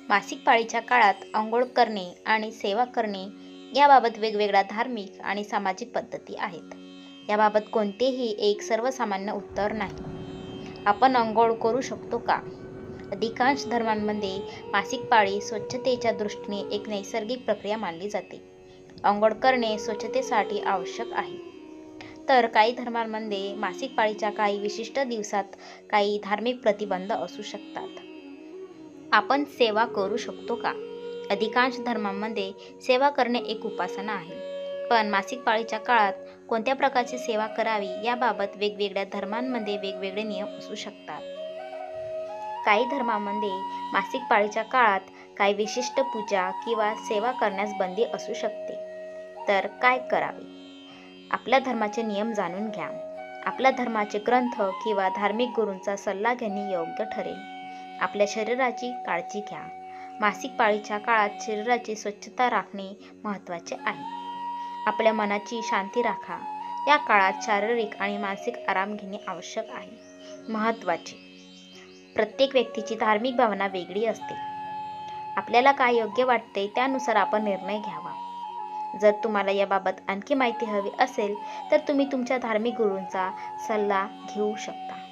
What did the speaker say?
मासिक पाळीच्या काळात अंघोळ करणे आणि सेवा करणे याबाबत वेगवेगळ्या धार्मिक आणि सामाजिक पद्धती आहेत. याबाबत कोणतेही एक सर्वसामान्य उत्तर नाही. आपण अंघोळ करू शकतो का? अधिकांश धर्मांमध्ये मासिक पाळी स्वच्छतेच्या दृष्टीने एक नैसर्गिक प्रक्रिया मानली जाते. अंघोळ करणे स्वच्छतेसाठी आवश्यक आहे. तर काही धर्मांमध्ये मासिक पाळीच्या काही विशिष्ट दिवसात काही धार्मिक प्रतिबंध असू शकतात. आपण सेवा करू शकतो का? अधिकांश धर्मांमध्ये सेवा करणे एक उपासना आहे. पण मासिक पाळीच्या काळात कोणत्या प्रकारची सेवा करावी याबाबत वेगवेगळ्या धर्मांमध्ये वेगवेगळे नियम असू शकतात. काही धर्मांमध्ये मासिक पाळीच्या काळात काही विशिष्ट पूजा किंवा सेवा करण्यास बंदी असू शकते. तर काय करावे? आपल्या धर्माचे नियम जाणून घ्या. आपल्या धर्माचे ग्रंथ किंवा धार्मिक गुरूंचा सल्ला घेणे योग्य ठरेल. आपल्या शरीराची काळजी घ्या. मासिक पाळीच्या काळात शरीराची स्वच्छता राखणे महत्त्वाचे आहे. आपल्या मनाची शांती राखा. या काळात शारीरिक आणि मानसिक आराम घेणे आवश्यक आहे. महत्त्वाचे, प्रत्येक व्यक्तीची धार्मिक भावना वेगळी असते. आपल्याला काय योग्य वाटते त्यानुसार आपण निर्णय घ्यावा. जर तुम्हाला याबाबत आणखी माहिती हवी असेल तर तुम्ही तुमच्या धार्मिक गुरूंचा सल्ला घेऊ शकता.